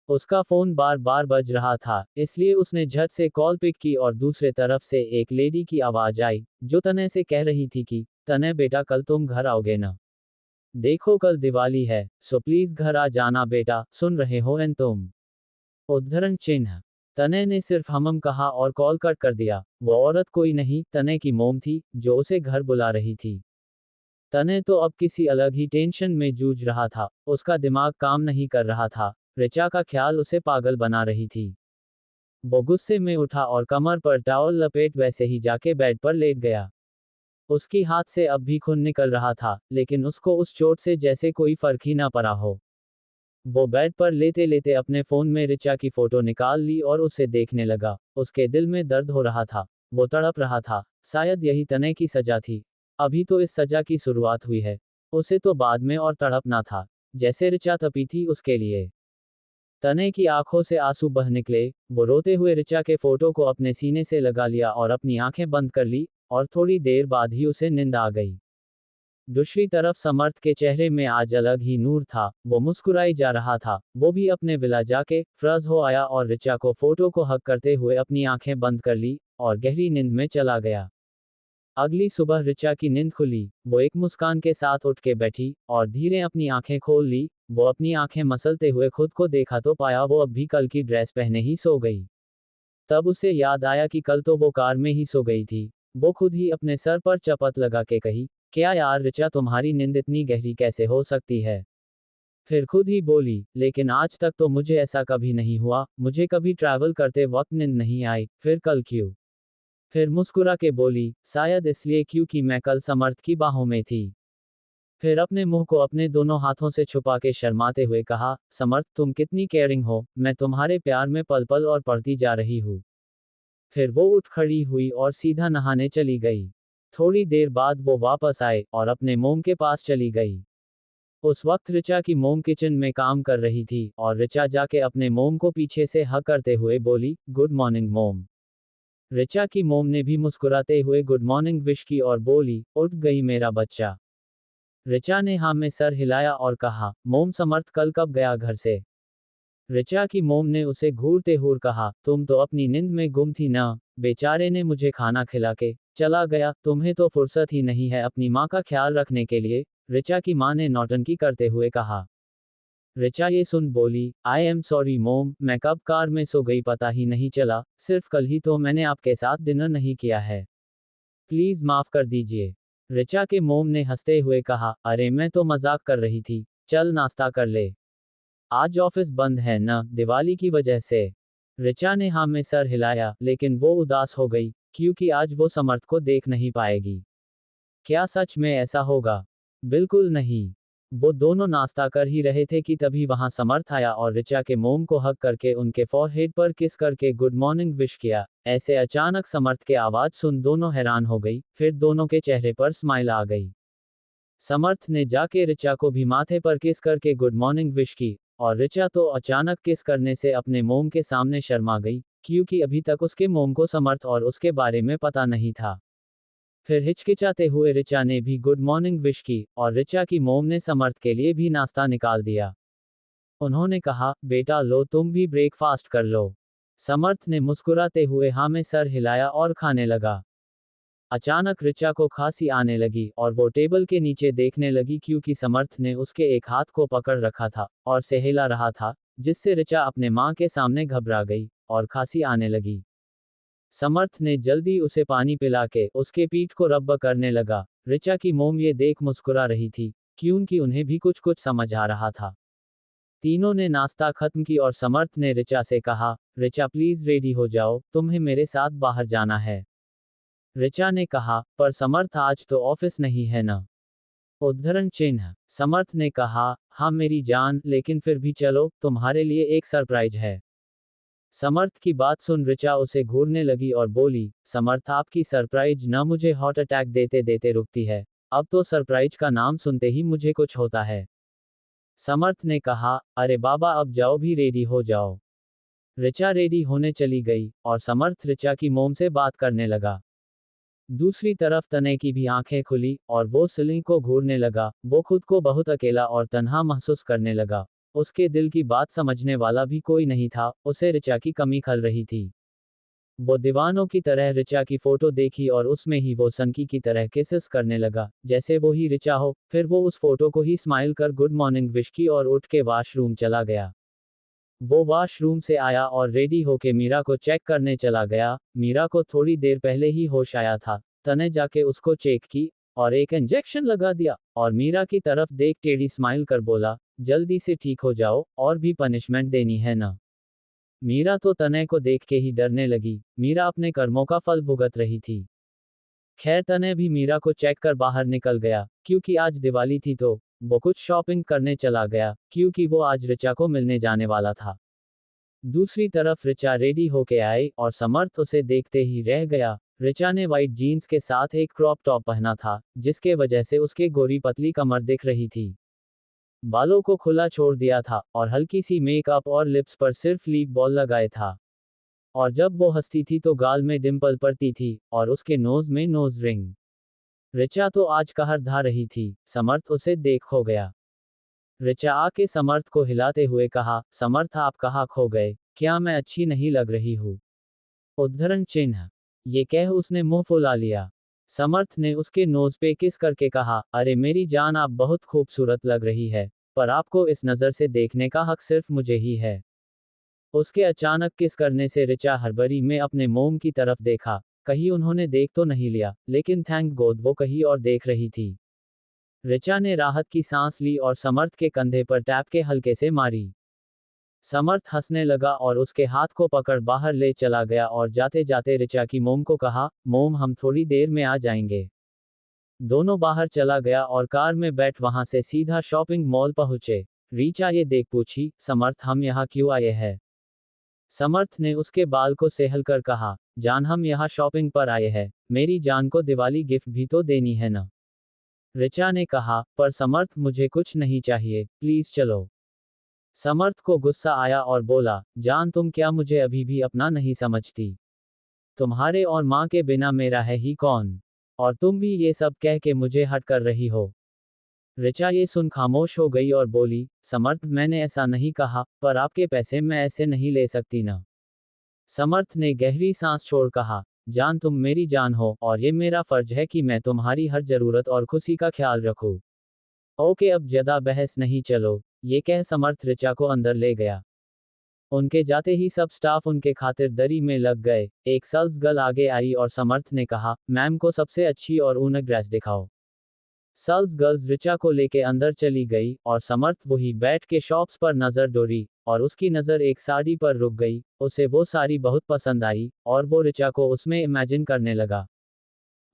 उसका फोन बार बार बज रहा था, इसलिए उसने झट से कॉल पिक की और दूसरे तरफ से एक लेडी की आवाज आई, जो तनय से कह रही थी कि तनय बेटा कल तुम घर आओगे ना? देखो कल दिवाली है, सो प्लीज घर आ जाना बेटा, सुन रहे हो एन तुम? उद्धरण चिन्ह। तनय ने सिर्फ हमम कहा और कॉल कट कर दिया। वो औरत कोई नहीं, तनय की मोम थी, जो उसे घर बुला रही थी। तनय तो अब किसी अलग ही टेंशन में जूझ रहा था। उसका दिमाग काम नहीं कर रहा था। ऋचा का ख्याल उसे पागल बना रही थी। वो गुस्से में उठा और कमर पर टॉवल लपेट वैसे ही जाके बेड पर लेट गया। उसकी हाथ से अब भी खून निकल रहा था, लेकिन उसको उस चोट से जैसे कोई फर्क ही ना पड़ा हो। वो बेड पर लेटे लेटे अपने फोन में ऋचा की फोटो निकाल ली और उसे देखने लगा। उसके दिल में दर्द हो रहा था। वो तड़प रहा था। शायद यही तने की सजा थी। अभी तो इस सजा की शुरुआत हुई है। उसे तो बाद में और तड़पना था, जैसे ऋचा तपी थी उसके लिए। तने की आंखों से आंसू बह निकले। वो रोते हुए ऋचा के फोटो को अपने सीने से लगा लिया और अपनी आंखें बंद कर ली, और थोड़ी देर बाद ही उसे नींद आ गई। दूसरी तरफ समर्थ के चेहरे में आज अलग ही नूर था। वो मुस्कुराई जा रहा था। वो भी अपने विला जाके फ्रज हो आया और ऋचा को फोटो को हक करते हुए अपनी आंखें बंद कर ली और गहरी नींद में चला गया। अगली सुबह ऋचा की नींद खुली। वो एक मुस्कान के साथ उठ के बैठी और धीरे अपनी आंखें खोल ली। वो अपनी आंखें मसलते हुए खुद को देखा तो पाया वो अब भी कल की ड्रेस पहने ही सो गई। तब उसे याद आया कि कल तो वो कार में ही सो गई थी। वो खुद ही अपने सर पर चपत लगा के कही, क्या यार ऋचा, तुम्हारी नींद इतनी गहरी कैसे हो सकती है? फिर खुद ही बोली, लेकिन आज तक तो मुझे ऐसा कभी नहीं हुआ। मुझे कभी ट्रैवल करते वक्त नींद नहीं आई, फिर कल क्यों? फिर मुस्कुरा के बोली, शायद इसलिए क्योंकि मैं कल समर्थ की बाहों में थी। फिर अपने मुंह को अपने दोनों हाथों से छुपा के शर्माते हुए कहा, समर्थ तुम कितनी केयरिंग हो, मैं तुम्हारे प्यार में पल पल और पड़ती जा रही हूँ। फिर वो उठ खड़ी हुई और सीधा नहाने चली गई। थोड़ी देर बाद वो वापस आए और अपने मोम के पास चली गई। उस वक्त ऋचा की मोम किचन में काम कर रही थी और ऋचा जाके अपने मोम को पीछे से हक करते हुए बोली, गुड मॉर्निंग मोम। ऋचा की मोम ने भी मुस्कुराते हुए गुड मॉर्निंग विश की और बोली, उठ गई मेरा बच्चा। ऋचा ने हाँ में सर हिलाया और कहा, मोम समर्थ कल कब गया घर से? ऋचा की मोम ने उसे घूरते हुए कहा, तुम तो अपनी नींद में गुम थी ना। बेचारे ने मुझे खाना खिला के चला गया, तुम्हें तो फुर्सत ही नहीं है अपनी माँ का ख्याल रखने के लिए। ऋचा की माँ ने नौटंकी करते हुए कहा। ऋचा ये सुन बोली, आई एम सॉरी मोम, मैं कब कार में सो गई पता ही नहीं चला। सिर्फ कल ही तो मैंने आपके साथ डिनर नहीं किया है। प्लीज माफ कर दीजिए। ऋचा के मोम ने हंसते हुए कहा, अरे मैं तो मजाक कर रही थी। चल नाश्ता कर ले। आज ऑफिस बंद है ना, दिवाली की वजह से? ऋचा ने हाँ में सर हिलाया, लेकिन वो उदास हो गई, क्योंकि आज वो समर्थ को देख नहीं पाएगी। क्या सच में ऐसा होगा? बिल्कुल नहीं। वो दोनों नाश्ता कर ही रहे थे कि तभी वहां समर्थ आया और ऋचा के मोम को हक करके उनके फॉरहेड पर किस करके गुड मॉर्निंग विश किया। ऐसे अचानक समर्थ के आवाज सुन दोनों हैरान हो गई, फिर दोनों के चेहरे पर स्माइल आ गई। समर्थ ने जाके ऋचा को भी माथे पर किस करके गुड मॉर्निंग विश की, और ऋचा तो अचानक किस करने से अपने मोम के सामने शर्मा गई, क्योंकि अभी तक उसके मोम को समर्थ और उसके बारे में पता नहीं था। फिर हिचकिचाते हुए ऋचा ने भी गुड मॉर्निंग विश की, और ऋचा की मोम ने समर्थ के लिए भी नाश्ता निकाल दिया। उन्होंने कहा, बेटा लो तुम भी ब्रेकफास्ट कर लो। समर्थ ने मुस्कुराते हुए हाँ में सर हिलाया और खाने लगा। अचानक ऋचा को खांसी आने लगी और वो टेबल के नीचे देखने लगी, क्योंकि समर्थ ने उसके एक हाथ को पकड़ रखा था और सहला रहा था, जिससे ऋचा अपने माँ के सामने घबरा गई और खांसी आने लगी। समर्थ ने जल्दी उसे पानी पिला के उसके पीठ को रब करने लगा। ऋचा की मोम ये देख मुस्कुरा रही थी, क्योंकि उन्हें भी कुछ कुछ समझ आ रहा था। तीनों ने नाश्ता खत्म की और समर्थ ने ऋचा से कहा, ऋचा प्लीज रेडी हो जाओ, तुम्हें मेरे साथ बाहर जाना है। ऋचा ने कहा, पर समर्थ आज तो ऑफिस नहीं है ना? उद्धरण चिन्ह। समर्थ ने कहा, हाँ मेरी जान, लेकिन फिर भी चलो, तुम्हारे लिए एक सरप्राइज है। समर्थ की बात सुन ऋचा उसे घूरने लगी और बोली, समर्थ आपकी सरप्राइज न मुझे हार्ट अटैक देते देते रुकती है, अब तो सरप्राइज का नाम सुनते ही मुझे कुछ होता है। समर्थ ने कहा, अरे बाबा अब जाओ भी रेडी हो जाओ। ऋचा रेडी होने चली गई और समर्थ ऋचा की मोम से बात करने लगा। दूसरी तरफ तने की भी आंखें खुली और वो सीलिंग को घूरने लगा। वो खुद को बहुत अकेला और तन्हा महसूस करने लगा। उसके दिल की बात समझने वाला भी कोई नहीं था। उसे ऋचा की कमी खल रही थी। वो दीवानों की तरह ऋचा की फोटो देखी और उसमें ही वो सनकी की तरह किसेस करने लगा, जैसे वो ही ऋचा हो। फिर वो उस फोटो को ही स्माइल कर गुड मॉर्निंग विश की और उठ के वॉशरूम चला गया। वो वॉशरूम से आया और रेडी होके मीरा को चेक करने चला गया। मीरा को थोड़ी देर पहले ही होश आया था। तने जाके उसको चेक की और एक इंजेक्शन लगा दिया और मीरा की तरफ देख टेढ़ी स्माइल कर बोला, जल्दी से ठीक हो जाओ, और भी पनिशमेंट देनी है ना? मीरा तो तनय को देख के ही डरने लगी। मीरा अपने कर्मों का फल भुगत रही थी। खैर तनय भी मीरा को चेक कर बाहर निकल गया, क्योंकि आज दिवाली थी तो वो कुछ शॉपिंग करने चला गया, क्योंकि वो आज ऋचा को मिलने जाने वाला था। दूसरी तरफ ऋचा रेडी होके आई और समर्थ उसे देखते ही रह गया। ऋचा ने वाइट जीन्स के साथ एक क्रॉप टॉप पहना था, जिसके वजह से उसके गोरी पतली कमर दिख रही थी। बालों को खुला छोड़ दिया था और हल्की सी मेकअप और लिप्स पर सिर्फ लिप बॉल लगाए था। और जब वो हंसती थी तो गाल में डिंपल पड़ती थी और उसके नोज में नोज रिंग। ऋचा तो आज कहर ढा रही थी। समर्थ उसे देख खो गया। ऋचा आके समर्थ को हिलाते हुए कहा, समर्थ आप कहाँ खो गए, क्या मैं अच्छी नहीं लग रही हूँ? उद्धरण चिन्ह। ये कह उसने मुंह फुला लिया। समर्थ ने उसके नोज पे किस करके कहा, अरे मेरी जान आप बहुत खूबसूरत लग रही है, पर आपको इस नज़र से देखने का हक सिर्फ मुझे ही है। उसके अचानक किस करने से ऋचा हड़बड़ी में अपने मोम की तरफ देखा, कहीं उन्होंने देख तो नहीं लिया, लेकिन थैंक गॉड वो कहीं और देख रही थी। ऋचा ने राहत की सांस ली और समर्थ के कंधे पर टैप के हल्के से मारी। समर्थ हंसने लगा और उसके हाथ को पकड़ बाहर ले चला गया और जाते जाते ऋचा की मोम को कहा, मोम हम थोड़ी देर में आ जाएंगे। दोनों बाहर चला गया और कार में बैठ वहां से सीधा शॉपिंग मॉल पहुंचे। ऋचा ये देख पूछी, समर्थ हम यहाँ क्यों आए हैं? समर्थ ने उसके बाल को सहल कर कहा, जान हम यहाँ शॉपिंग पर आए हैं, मेरी जान को दिवाली गिफ्ट भी तो देनी है ना। ऋचा ने कहा, पर समर्थ मुझे कुछ नहीं चाहिए, प्लीज चलो। समर्थ को गुस्सा आया और बोला, जान तुम क्या मुझे अभी भी अपना नहीं समझती? तुम्हारे और माँ के बिना मेरा है ही कौन? और तुम भी ये सब कह के मुझे हट कर रही हो। ऋचा ये सुन खामोश हो गई और बोली, समर्थ मैंने ऐसा नहीं कहा, पर आपके पैसे मैं ऐसे नहीं ले सकती ना। समर्थ ने गहरी सांस छोड़ कहा, जान तुम मेरी जान हो और ये मेरा फर्ज है कि मैं तुम्हारी हर जरूरत और खुशी का ख्याल रखूं। ओके अब ज्यादा बहस नहीं चलो। ये कह समर्थ ऋचा को अंदर ले गया। उनके जाते ही सब स्टाफ उनके खातिरदारी में लग गए। एक सेल्स गर्ल आगे आई और समर्थ ने कहा, मैम को सबसे अच्छी और ऊनक ड्रेस दिखाओ। सेल्स गर्ल्स ऋचा को लेके अंदर चली गई और समर्थ वही बैठ के शॉप्स पर नजर डोरी और उसकी नजर एक साड़ी पर रुक गई। उसे वो साड़ी बहुत पसंद आई और वो ऋचा को उसमें इमेजिन करने लगा।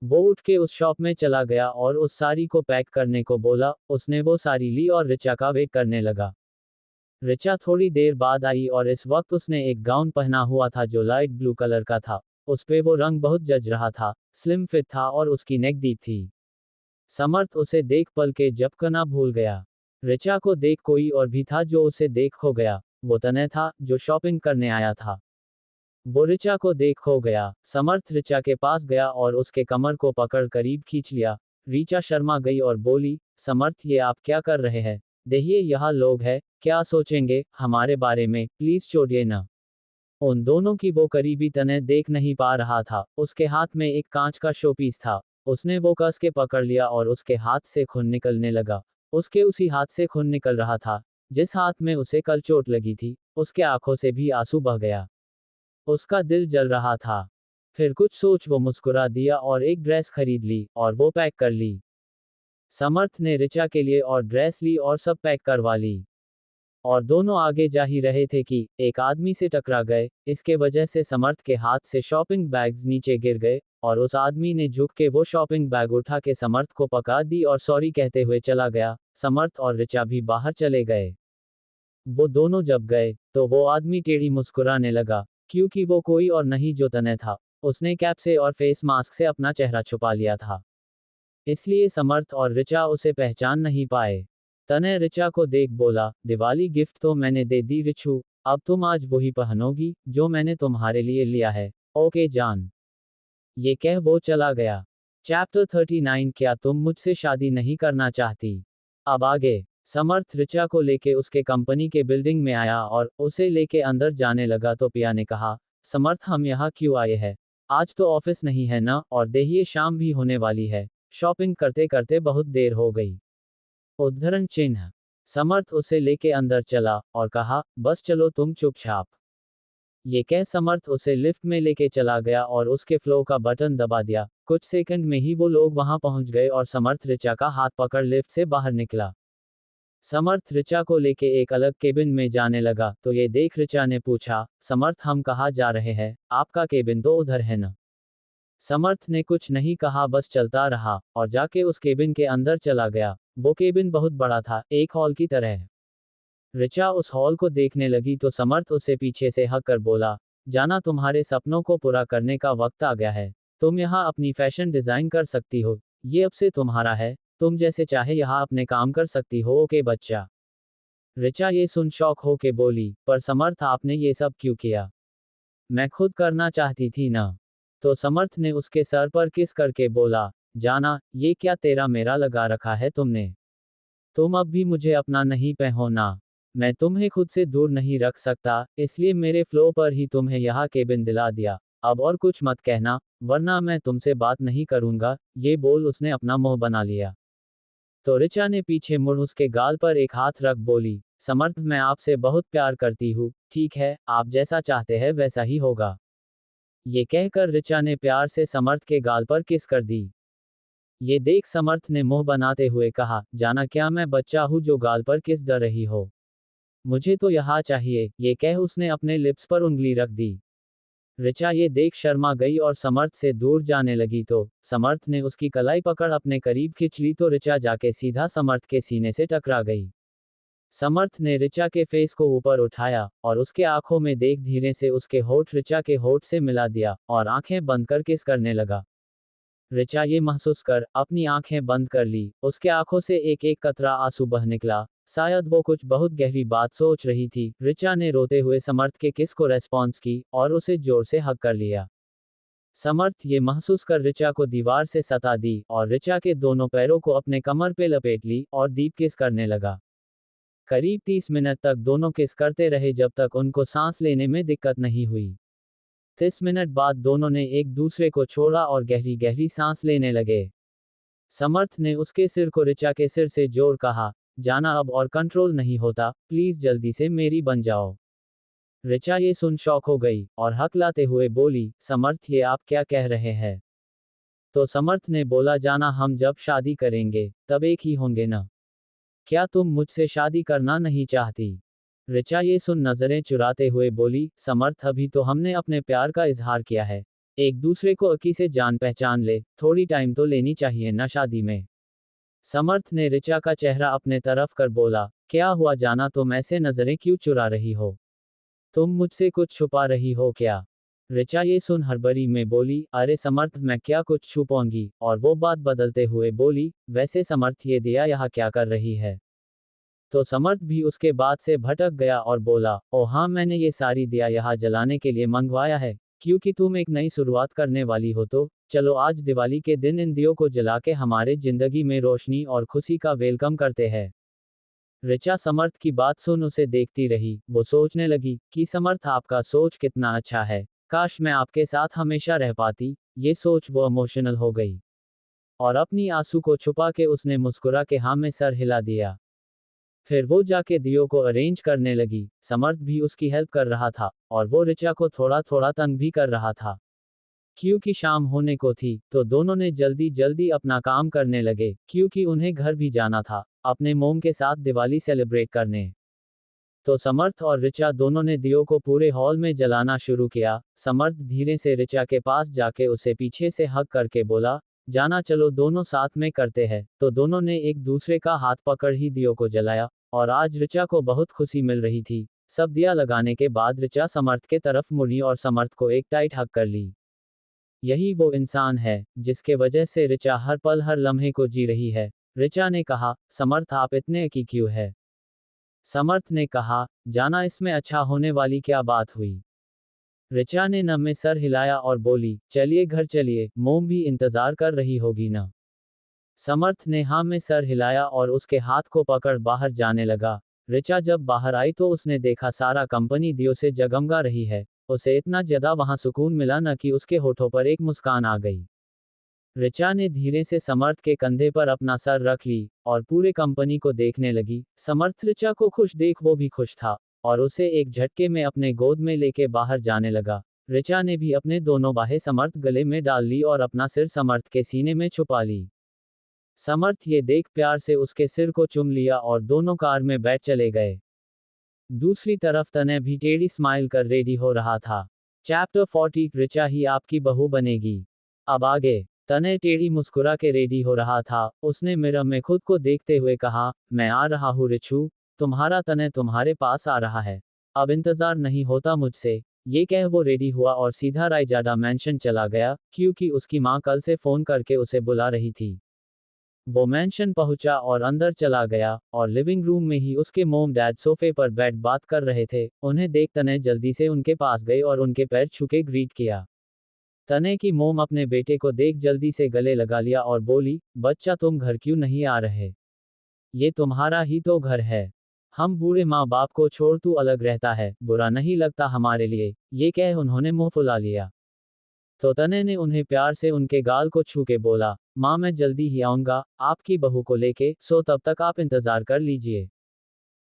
वो उठ के उस शॉप में चला गया और उस साड़ी को पैक करने को बोला। उसने वो साड़ी ली और ऋचा का वेट करने लगा। ऋचा थोड़ी देर बाद आई और इस वक्त उसने एक गाउन पहना हुआ था जो लाइट ब्लू कलर का था। उस पे वो रंग बहुत जच रहा था, स्लिम फिट था और उसकी नेक डीप थी। समर्थ उसे देख पल के झपकना भूल गया। ऋचा को देख कोई और भी था जो उसे देख खो गया। वो तनय था जो शॉपिंग करने आया था। वो ऋचा को देख खो गया। समर्थ ऋचा के पास गया और उसके कमर को पकड़ करीब खींच लिया। ऋचा शर्मा गई और बोली, समर्थ ये आप क्या कर रहे हैं? देखिए यहाँ लोग हैं, क्या सोचेंगे हमारे बारे में, प्लीज छोड़िए ना। उन दोनों की वो करीबी तनय देख नहीं पा रहा था। उसके हाथ में एक कांच का शोपीस था। उसने वो कस के पकड़ लिया और उसके हाथ से खून निकलने लगा। उसके उसी हाथ से खून निकल रहा था जिस हाथ में उसे कल चोट लगी थी। उसके आंखों से भी आंसू बह गया। उसका दिल जल रहा था। फिर कुछ सोच वो मुस्कुरा दिया और एक ड्रेस खरीद ली और वो पैक कर ली। समर्थ ने ऋचा के लिए और ड्रेस ली और सब पैक करवा ली। और दोनों आगे जा ही रहे थे कि एक आदमी से टकरा गए। इसके वजह से समर्थ के हाथ से शॉपिंग बैग्स नीचे गिर गए और उस आदमी ने झुक के वो शॉपिंग बैग उठा के समर्थ को पका दी और सॉरी कहते हुए चला गया। समर्थ और ऋचा भी बाहर चले गए। वो दोनों जब गए तो वो आदमी टेढ़ी मुस्कुराने लगा, क्योंकि वो कोई और नहीं जो तनय था। उसने कैप से और फेस मास्क से अपना चेहरा छुपा लिया था, इसलिए समर्थ और ऋचा उसे पहचान नहीं पाए। तनय ऋचा को देख बोला, दिवाली गिफ्ट तो मैंने दे दी रिछू, अब तुम आज वही पहनोगी जो मैंने तुम्हारे लिए लिया है। ओके जान। ये कह वो चला गया। चैप्टर 39 क्या तुम मुझसे शादी नहीं करना चाहती? अब आगे। समर्थ ऋचा को लेके उसके कंपनी के बिल्डिंग में आया और उसे लेके अंदर जाने लगा तो पिया ने कहा, समर्थ हम यहाँ क्यों आए हैं? आज तो ऑफिस नहीं है ना, और देखिए शाम भी होने वाली है। शॉपिंग करते करते बहुत देर हो गई। उद्धरण चिन्ह। समर्थ उसे लेके अंदर चला और कहा, बस चलो तुम चुपचाप। ये कह समर्थ उसे लिफ्ट में लेके चला गया और उसके फ्लो का बटन दबा दिया। कुछ सेकंड में ही वो लोग वहां पहुंच गए और समर्थ ऋचा का हाथ पकड़ लिफ्ट से बाहर निकला। समर्थ ऋचा को लेके एक अलग केबिन में जाने लगा, तो ये देख ऋचा ने पूछा, समर्थ हम कहाँ जा रहे हैं, आपका केबिन तो उधर है न। समर्थ ने कुछ नहीं कहा, बस चलता रहा और जाके उस केबिन के अंदर चला गया। वो केबिन बहुत बड़ा था, एक हॉल की तरह। ऋचा उस हॉल को देखने लगी तो समर्थ उसे पीछे से हक कर बोला, जाना तुम्हारे सपनों को पूरा करने का वक्त आ गया है। तुम यहाँ अपनी फैशन डिजाइन कर सकती हो, ये अब से तुम्हारा है, तुम जैसे चाहे यहाँ अपने काम कर सकती हो। ओके बच्चा। ऋचा ये सुन शौक हो के बोली, पर समर्थ आपने ये सब क्यों किया? मैं खुद करना चाहती थी ना। तो समर्थ ने उसके सर पर किस करके बोला, जाना, ये क्या तेरा मेरा लगा रखा है तुमने? तुम अब भी मुझे अपना नहीं पहना। मैं तुम्हें खुद से दूर नहीं रख सकता, इसलिए मेरे फ्लो पर ही तुम्हें यहाँ केबिन दिला दिया। अब और कुछ मत कहना, वरना मैं तुमसे बात नहीं करूंगा। ये बोल उसने अपना मुंह बना लिया। तो ऋचा ने पीछे मुड़ उसके गाल पर एक हाथ रख बोली, समर्थ मैं आपसे बहुत प्यार करती हूँ, ठीक है, आप जैसा चाहते हैं वैसा ही होगा। ये कहकर ऋचा ने प्यार से समर्थ के गाल पर किस कर दी। ये देख समर्थ ने मुंह बनाते हुए कहा, जाना क्या मैं बच्चा हूँ जो गाल पर किस दे रही हो? मुझे तो यहाँ चाहिए। ये कह उसने अपने लिप्स पर उंगली रख दी। ऋचा ये देख शर्मा गई और समर्थ से दूर जाने लगी, तो समर्थ ने उसकी कलाई पकड़ अपने करीब खींच ली तो ऋचा जाके सीधा समर्थ के सीने से टकरा गई। समर्थ ने ऋचा के फेस को ऊपर उठाया और उसके आंखों में देख धीरे से उसके होठ ऋचा के होठ से मिला दिया और आंखें बंद कर किस करने लगा। ऋचा ये महसूस कर अपनी आंखें बंद कर ली, उसके आंखों से एक एक कतरा आंसू बह निकला। शायद वो कुछ बहुत गहरी बात सोच रही थी। ऋचा ने रोते हुए समर्थ के किस को रेस्पॉन्स की और उसे जोर से हग कर लिया। समर्थ ये महसूस कर ऋचा को दीवार से सता दी और ऋचा के दोनों पैरों को अपने कमर पे लपेट ली और डीप किस करने लगा। करीब 30 मिनट तक दोनों किस करते रहे जब तक उनको सांस लेने में दिक्कत नहीं हुई। 30 मिनट बाद दोनों ने एक दूसरे को छोड़ा और गहरी गहरी सांस लेने लगे। समर्थ ने उसके सिर को ऋचा के सिर से जोर कहा, जाना अब और कंट्रोल नहीं होता, प्लीज जल्दी से मेरी बन जाओ। ऋचा ये सुन शॉक हो गई और हकलाते हुए बोली, समर्थ ये आप क्या कह रहे हैं? तो समर्थ ने बोला, जाना हम जब शादी करेंगे तब एक ही होंगे ना? क्या तुम मुझसे शादी करना नहीं चाहती? ऋचा ये सुन नजरें चुराते हुए बोली, समर्थ अभी तो हमने अपने प्यार का इजहार किया है, एक दूसरे को अकी से जान पहचान ले, थोड़ी टाइम तो लेनी चाहिए ना शादी में। समर्थ ने ऋचा का चेहरा अपने तरफ कर बोला, क्या हुआ जाना, तुम ऐसे नजरें क्यों चुरा रही हो? तुम मुझसे कुछ छुपा रही हो क्या? ऋचा ये सुन हड़बड़ी में बोली, अरे समर्थ मैं क्या कुछ छुपाऊंगी, और वो बात बदलते हुए बोली, वैसे समर्थ ये दिया यहाँ क्या कर रही है? तो समर्थ भी उसके बाद से भटक गया और बोला, ओ हाँ मैंने ये सारी दिया यहाँ जलाने के लिए मंगवाया है, क्योंकि तुम एक नई शुरुआत करने वाली हो, तो चलो आज दिवाली के दिन इन दियों को जला के हमारे जिंदगी में रोशनी और खुशी का वेलकम करते हैं। ऋचा समर्थ की बात सुन उसे देखती रही। वो सोचने लगी कि समर्थ आपका सोच कितना अच्छा है, काश मैं आपके साथ हमेशा रह पाती। ये सोच वो इमोशनल हो गई और अपनी आंसू को छुपा के उसने मुस्कुरा के हाँ में सर हिला दिया। फिर वो जाके दियो को अरेंज करने लगी। समर्थ भी उसकी हेल्प कर रहा था और वो ऋचा को थोड़ा थोड़ा तंग भी कर रहा था। क्योंकि शाम होने को थी तो दोनों ने जल्दी जल्दी अपना काम करने लगे, क्योंकि उन्हें घर भी जाना था अपने मोम के साथ दिवाली सेलिब्रेट करने। तो समर्थ और ऋचा दोनों ने दियो को पूरे हॉल में जलाना शुरू किया। समर्थ धीरे से ऋचा के पास जाके उसे पीछे से हग करके बोला, जाना चलो दोनों साथ में करते हैं। तो दोनों ने एक दूसरे का हाथ पकड़ ही दियो को जलाया और आज ऋचा को बहुत खुशी मिल रही थी। सब दिया लगाने के बाद ऋचा समर्थ के तरफ मुड़ी और समर्थ को एक टाइट हग कर ली। यही वो इंसान है जिसके वजह से ऋचा हर पल हर लम्हे को जी रही है। ऋचा ने कहा, समर्थ आप इतने की क्यों है? समर्थ ने कहा, जाना इसमें अच्छा होने वाली क्या बात हुई? ऋचा ने न में सर हिलाया और बोली, चलिए घर चलिए, मोम भी इंतजार कर रही होगी ना? समर्थ ने हाँ में सर हिलाया और उसके हाथ को पकड़ बाहर जाने लगा। ऋचा जब बाहर आई तो उसने देखा सारा कंपनी दियो से जगमगा रही है। उसे इतना ज्यादा वहां सुकून मिला न कि उसके होठों पर एक मुस्कान आ गई। ऋचा ने धीरे से समर्थ के कंधे पर अपना सर रख ली और पूरे कंपनी को देखने लगी। समर्थ ऋचा को खुश देख वो भी खुश था और उसे एक झटके में अपने गोद में लेके बाहर जाने लगा। ऋचा ने भी अपने दोनों बाहें समर्थ गले में डाल ली और अपना सिर समर्थ के सीने में छुपा ली। समर्थ ये देख प्यार से उसके सिर को चूम लिया और दोनों कार में बैठ चले गए। दूसरी तरफ तनय भी टेढ़ी स्माइल कर रेडी हो रहा था। चैप्टर 40 ऋचा ही आपकी बहू बनेगी। अब आगे। तनय टेढ़ी मुस्कुरा के रेडी हो रहा था। उसने मिरर में खुद को देखते हुए कहा, मैं आ रहा हूँ रिचू, तुम्हारा तनय तुम्हारे पास आ रहा है। अब इंतजार नहीं होता मुझसे। ये कह वो रेडी हुआ और सीधा रायजादा मैंशन चला गया, क्योंकि उसकी माँ कल से फोन करके उसे बुला रही थी। वो मैंशन पहुंचा और अंदर चला गया, और लिविंग रूम में ही उसके मोम डैड सोफे पर बैठ बात कर रहे थे। उन्हें देख तनय जल्दी से उनके पास गई और उनके पैर छू के ग्रीट किया। तनय की मोम अपने बेटे को देख जल्दी से गले लगा लिया और बोली, बच्चा तुम घर क्यों नहीं आ रहे? ये तुम्हारा ही तो घर है। हम बूढ़े माँ बाप को छोड़ तू अलग रहता है, बुरा नहीं लगता हमारे लिए? ये कह उन्होंने मुंह फुला लिया। तो तनय ने उन्हें प्यार से उनके गाल को छू के बोला, माँ मैं जल्दी ही आऊंगा आपकी बहू को लेके, सो तब तक आप इंतजार कर लीजिए।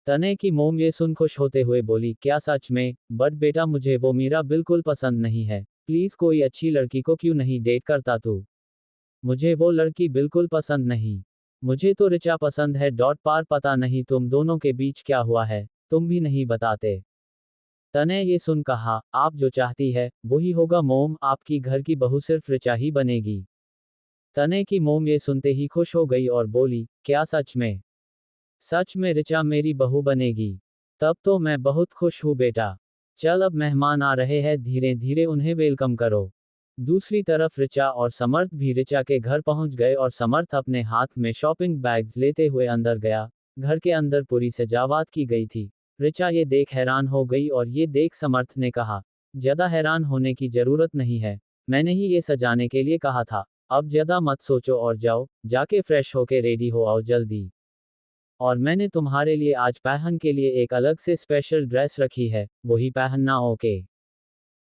तनय की मोम ये सुन खुश होते हुए बोली, क्या सच में? बट बेटा मुझे वो मीरा बिल्कुल पसंद नहीं है, प्लीज कोई अच्छी लड़की को क्यों नहीं डेट करता तू? मुझे वो लड़की बिल्कुल पसंद नहीं। मुझे तो ऋचा पसंद है। पार पता नहीं तुम दोनों के बीच क्या हुआ है, तुम भी नहीं बताते। तनय ये सुन कहा, आप जो चाहती है वही होगा मोम, आपकी घर की बहू सिर्फ ऋचा ही बनेगी। तनय की मोम ये सुनते ही खुश हो गई और बोली, क्या सच में? सच में ऋचा मेरी बहू बनेगी? तब तो मैं बहुत खुश हूँ बेटा। चल अब मेहमान आ रहे हैं, धीरे धीरे उन्हें वेलकम करो। दूसरी तरफ ऋचा और समर्थ भी ऋचा के घर पहुंच गए और समर्थ अपने हाथ में शॉपिंग बैग्स लेते हुए अंदर गया। घर के अंदर पूरी सजावट की गई थी। ऋचा ये देख हैरान हो गई और ये देख समर्थ ने कहा, ज्यादा हैरान होने की जरूरत नहीं है, मैंने ही ये सजाने के लिए कहा था। अब ज्यादा मत सोचो और जाओ, जाके फ्रेश होके रेडी हो आओ जल्दी। और मैंने तुम्हारे लिए आज पहन के लिए एक अलग से स्पेशल ड्रेस रखी है, वही पहनना ओके?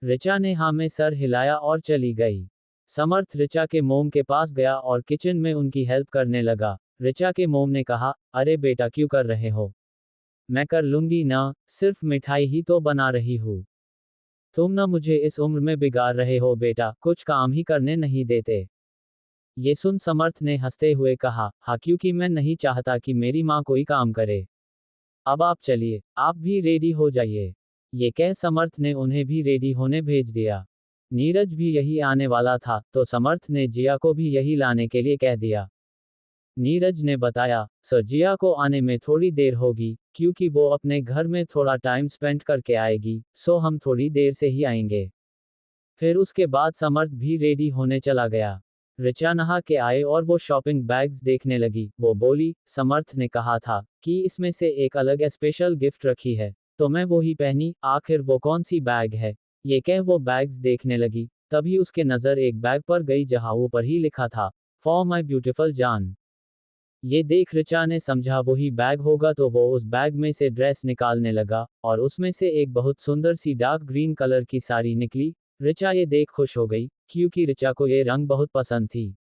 ऋचा ने हाँ में सर हिलाया और चली गई। समर्थ ऋचा के मोम के पास गया और किचन में उनकी हेल्प करने लगा। ऋचा के मोम ने कहा, अरे बेटा क्यों कर रहे हो? मैं कर लूंगी ना, सिर्फ मिठाई ही तो बना रही हूँ। तुम ना मुझे इस उम्र में बिगाड़ रहे हो बेटा, कुछ काम ही करने नहीं देते। ये सुन समर्थ ने हंसते हुए कहा, हाँ क्योंकि मैं नहीं चाहता कि मेरी माँ कोई काम करे। अब आप चलिए, आप भी रेडी हो जाइए। ये कह समर्थ ने उन्हें भी रेडी होने भेज दिया। नीरज भी यही आने वाला था, तो समर्थ ने जिया को भी यही लाने के लिए कह दिया। नीरज ने बताया, सर जिया को आने में थोड़ी देर होगी, क्योंकि वो अपने घर में थोड़ा टाइम स्पेंड करके आएगी, सो हम थोड़ी देर से ही आएंगे। फिर उसके बाद समर्थ भी रेडी होने चला गया। ऋचा नहा के आए और वो शॉपिंग बैग्स देखने लगी। वो बोली, समर्थ ने कहा था कि इसमें से एक अलग स्पेशल गिफ्ट रखी है, तो मैं वो ही पहनी। आखिर वो कौन सी बैग है? ये कह वो बैग्स देखने लगी। तभी उसके नज़र एक बैग पर गई जहां ऊपर ही लिखा था, फॉर माई ब्यूटिफुल जान। ये देख ऋचा ने समझा वही बैग होगा, तो वो उस बैग में से ड्रेस निकालने लगा और उसमें से एक बहुत सुंदर सी डार्क ग्रीन कलर की साड़ी निकली। ऋचा ये देख खुश हो गई, क्योंकि ऋचा को ये रंग बहुत पसंद थी।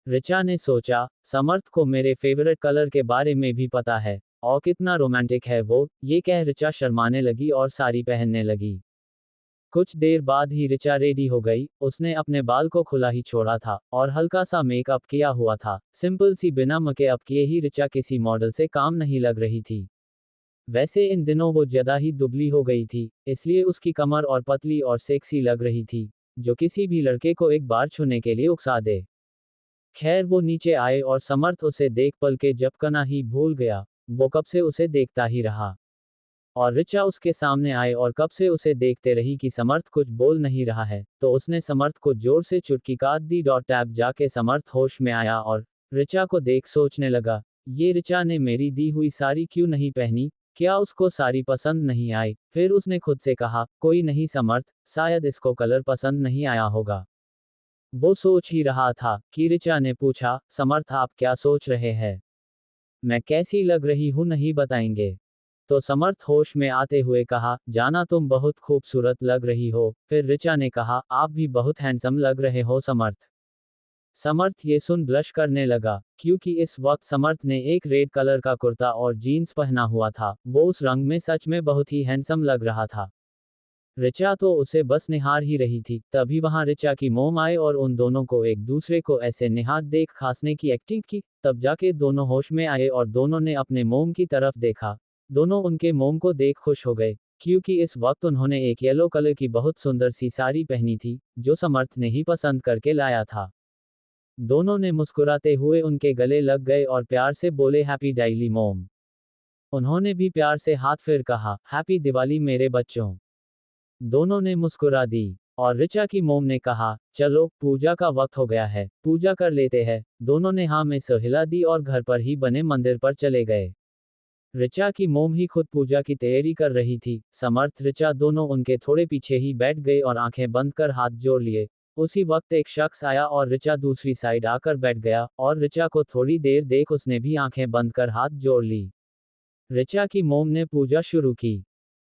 ऋचा ने सोचा, समर्थ को मेरे फेवरेट कलर के बारे में भी पता है, और कितना रोमांटिक है वो। ये कह ऋचा शर्माने लगी और साड़ी पहनने लगी। कुछ देर बाद ही ऋचा रेडी हो गई। उसने अपने बाल को खुला ही छोड़ा था और हल्का सा मेकअप किया हुआ था। सिंपल सी बिना मेकअप किए ही ऋचा किसी मॉडल से काम नहीं लग रही थी। वैसे इन दिनों वो ज्यादा ही दुबली हो गई थी, इसलिए उसकी कमर और पतली और सेक्सी लग रही थी, जो किसी भी लड़के को एक बार छूने के लिए उकसा दे। खैर वो नीचे आए और समर्थ उसे देख पल के झपकना ही भूल गया। वो कब से उसे देखता ही रहा। और ऋचा उसके सामने आए और कब से उसे देखते रही कि समर्थ कुछ बोल नहीं रहा है, तो उसने समर्थ को जोर से चुटकी काट दी। टैप जाके समर्थ होश में आया और ऋचा को देख सोचने लगा, ये ऋचा ने मेरी दी हुई साड़ी क्यों नहीं पहनी? क्या उसको साड़ी पसंद नहीं आई? फिर उसने खुद से कहा, कोई नहीं समर्थ, शायद इसको कलर पसंद नहीं आया होगा। वो सोच ही रहा था कि ऋचा ने पूछा, समर्थ आप क्या सोच रहे हैं? मैं कैसी लग रही हूँ नहीं बताएंगे? तो समर्थ होश में आते हुए कहा, जाना तुम बहुत खूबसूरत लग रही हो। फिर ऋचा ने कहा, आप भी बहुत हैंडसम लग रहे हो समर्थ। समर्थ ये सुन ब्लश करने लगा, क्योंकि इस वक्त समर्थ ने एक रेड कलर का कुर्ता और जीन्स पहना हुआ था। वो उस रंग में सच में बहुत ही हैंडसम लग रहा था। ऋचा तो उसे बस निहार ही रही थी, तभी वहां ऋचा की मोम आए और उन दोनों को एक दूसरे को ऐसे निहार देख खांसने की एक्टिंग की, तब जाके दोनों होश में आए और दोनों ने अपने मोम की तरफ देखा। दोनों उनके मोम को देख खुश हो गए, क्योंकि इस वक्त उन्होंने एक येलो कलर की बहुत सुंदर सी साड़ी पहनी थी, जो समर्थ ने ही पसंद करके लाया था। दोनों ने मुस्कुराते हुए उनके गले लग गए और प्यार से बोले हैप्पी डाइली मोम। उन्होंने भी प्यार से हाथ फेर कहा हैप्पी दिवाली मेरे बच्चों। दोनों ने मुस्कुरा दी, और ऋचा की मोम ने कहा चलो पूजा का वक्त हो गया है, पूजा कर लेते हैं। दोनों ने हाँ में सिर हिला दी और घर पर ही बने मंदिर पर चले गए। ऋचा की मोम ही खुद पूजा की तैयारी कर रही थी, समर्थ ऋचा दोनों उनके थोड़े पीछे ही बैठ गए और आंखें बंद कर हाथ जोड़ लिए। उसी वक्त एक शख्स आया और ऋचा दूसरी साइड आकर बैठ गया, और ऋचा को थोड़ी देर देख उसने भी आंखें बंद कर हाथ जोड़ ली। ऋचा की मोम ने पूजा शुरू की।